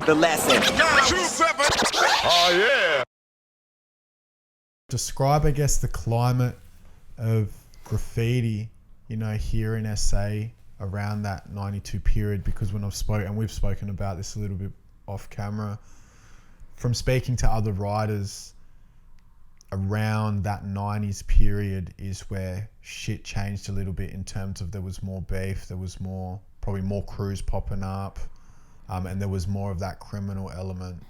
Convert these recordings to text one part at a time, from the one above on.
The lesson. Oh yeah. Describe, I guess, the climate of graffiti, you know, here in SA around that 92 period, because when I've spoken, and we've spoken about this a little bit off camera, from speaking to other writers, around that 90s period is where shit changed a little bit in terms of there was more beef, there was probably more crews popping up, and there was more of that criminal element.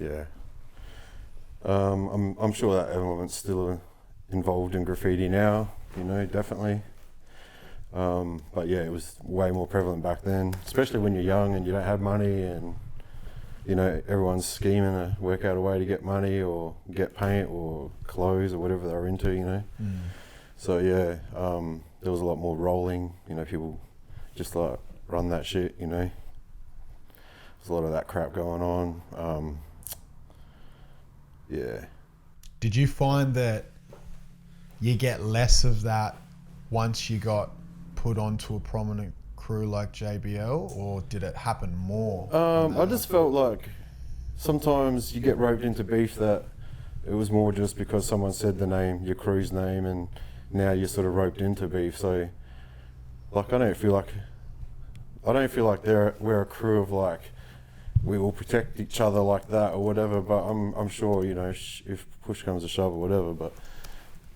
Yeah. I'm sure that element's still involved in graffiti now, you know, definitely. But yeah, it was way more prevalent back then, especially when you're young and you don't have money and, you know, everyone's scheming to work out a way to get money or get paint or clothes or whatever they're into, you know. So yeah, there was a lot more rolling, you know, people just like run that shit, you know. There's a lot of that crap going on. Yeah. Did you find that you get less of that once you got put onto a prominent crew like JBL, or did it happen more? I just felt like sometimes you get roped into beef that it was more just because someone said the name, your crew's name, and now you're sort of roped into beef. So like I don't feel like we're a crew of like we will protect each other like that or whatever, but I'm sure, you know, if push comes to shove or whatever, but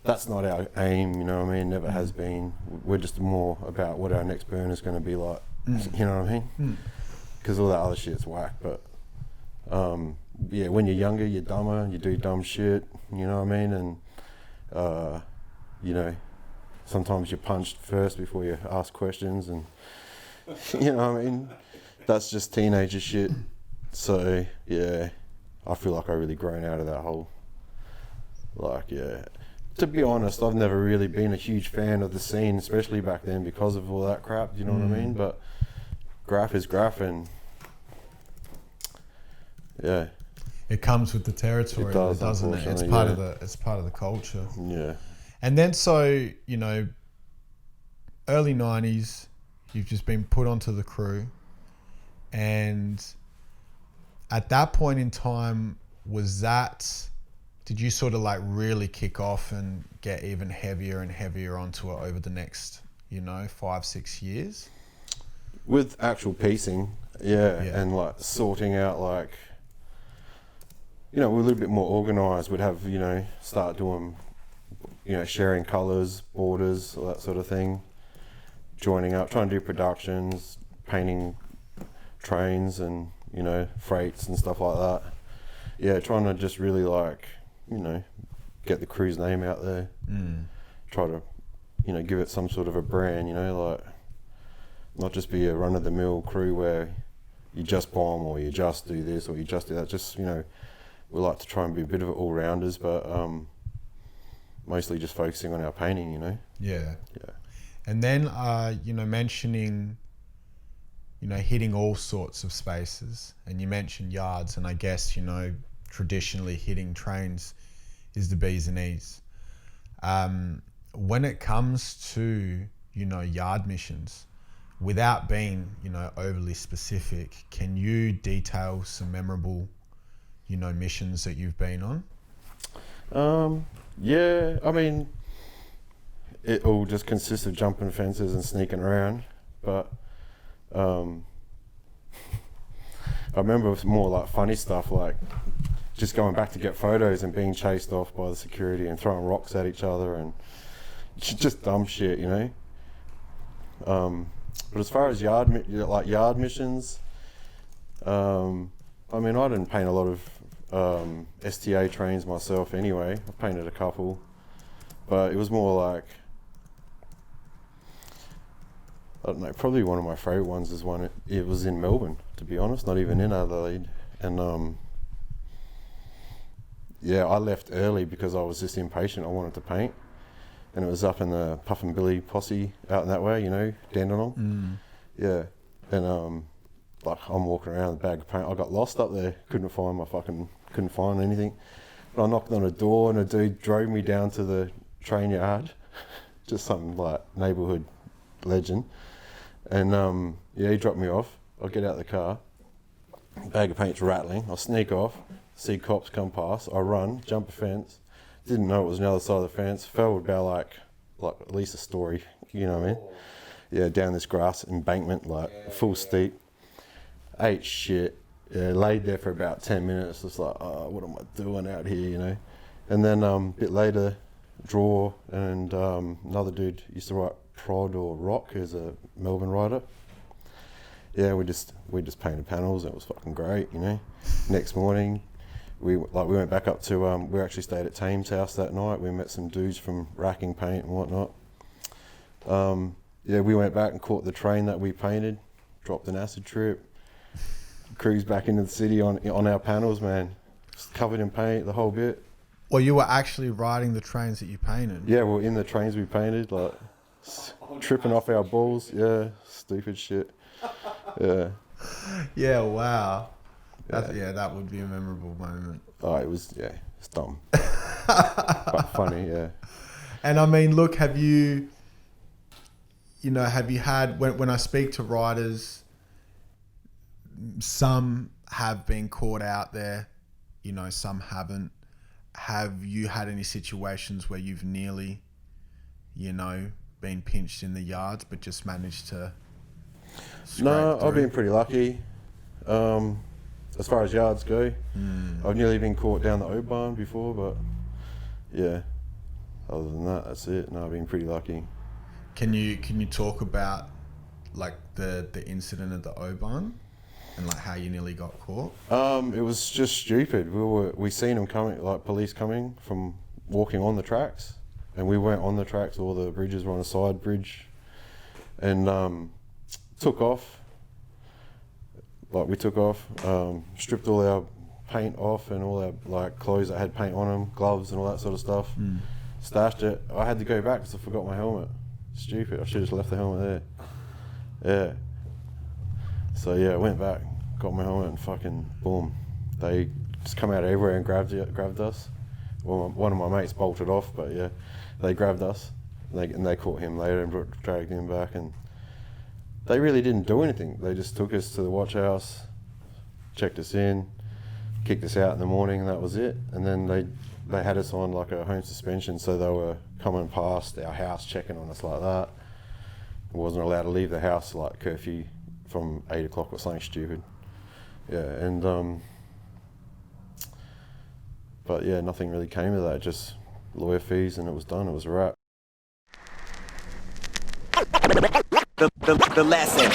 that's not our aim, you know what I mean? Never has been. We're just more about what our next burn is going to be like, you know what I mean? Because all that other shit's whack, but yeah, when you're younger, you're dumber, you do dumb shit, you know what I mean? And, you know, sometimes you're punched first before you ask questions and, you know what I mean? That's just teenager shit. So, yeah, I feel like I've really grown out of that whole, like, yeah. To be honest, I've never really been a huge fan of the scene, especially back then because of all that crap, you know what I mean? But graph is graph and, yeah. It comes with the territory, doesn't it? It's part of the culture. Yeah. And then so, you know, early 90s, you've just been put onto the crew. And at that point in time, did you sort of like really kick off and get even heavier and heavier onto it over the next, you know, 5-6 years? With actual piecing, yeah, and like sorting out, like, you know, we're a little bit more organised. We'd have, you know, start doing, you know, sharing colours, borders, all that sort of thing, joining up, trying to do productions, painting trains and, you know, freights and stuff like that. Yeah, trying to just really like, you know, get the crew's name out there. Try to, you know, give it some sort of a brand, you know, like not just be a run-of-the-mill crew where you just bomb or you just do this or you just do that. Just, you know, we like to try and be a bit of all-rounders, but mostly just focusing on our painting, you know. Yeah. And then, you know, mentioning, you know, hitting all sorts of spaces, and you mentioned yards, and I guess, you know, traditionally hitting trains is the B's and E's. When it comes to, you know, yard missions, without being, you know, overly specific, can you detail some memorable, you know, missions that you've been on? Yeah, I mean, it all just consists of jumping fences and sneaking around, but I remember it was more like funny stuff, like just going back to get photos and being chased off by the security and throwing rocks at each other and just dumb shit, you know. But as far as yard missions, I mean, I didn't paint a lot of STA trains myself anyway. I painted a couple, but it was more like, I don't know, probably one of my favourite ones is one, it was in Melbourne, to be honest, not even in Adelaide. And yeah, I left early because I was just impatient, I wanted to paint. And it was up in the Puff and Billy posse out in that way, you know, Dandenong. Yeah, and like I'm walking around with a bag of paint, I got lost up there, couldn't find anything. But I knocked on a door and a dude drove me down to the train yard, just some like neighbourhood legend. And yeah, he dropped me off. I get out of the car bag of paint's rattling. I sneak off, see cops come past. I run, jump a fence. Didn't know it was on the other side of the fence. Fell about like at least a story, you know what I mean? Yeah, down this grass embankment, like full steep. Ate shit. Yeah, laid there for about 10 minutes. Just like, oh, what am I doing out here, you know? And then a bit later, Draw and another dude used to write Prod or Rock, who's a Melbourne writer. Yeah, we just painted panels. It was fucking great, you know. Next morning, we went back up to we actually stayed at Tame's house that night. We met some dudes from racking paint and whatnot. Yeah, we went back and caught the train that we painted, dropped an acid trip, cruised back into the city on our panels, man. Just covered in paint, the whole bit. Well, you were actually riding the trains that you painted. Yeah, well, in the trains we painted, like tripping off our balls. Yeah, stupid shit. Yeah. Yeah, wow. That would be a memorable moment. Oh, it's dumb. But funny, yeah. And I mean, look, have you had, when I speak to writers, some have been caught out there, you know, some haven't. Have you had any situations where you've nearly, you know, been pinched in the yards but just managed to No, I've been pretty lucky. As far as yards go, I've nearly been caught down the Obam before, but yeah, other than that, that's it. No, I've been pretty lucky. Can you talk about like the incident at the Obam and like how you nearly got caught? It was just stupid. We seen them coming, like police coming from walking on the tracks, and we weren't on the tracks. All the bridges were on a side bridge, and took off. Like we took off, stripped all our paint off and all our like clothes that had paint on them, gloves and all that sort of stuff. Stashed it. I had to go back because I forgot my helmet. Stupid. I should have just left the helmet there. Yeah. So yeah, I went back, got my helmet, and fucking boom. They just come out of everywhere and grabbed us. Well, one of my mates bolted off, but yeah, they grabbed us. And they caught him later and dragged him back, and they really didn't do anything. They just took us to the watch house, checked us in, kicked us out in the morning, and that was it. And then they had us on like a home suspension, so they were coming past our house, checking on us like that. I wasn't allowed to leave the house, like curfew from 8 o'clock or something stupid. Yeah, and but yeah, nothing really came of that. Just lawyer fees, and it was done. It was a wrap. The lesson.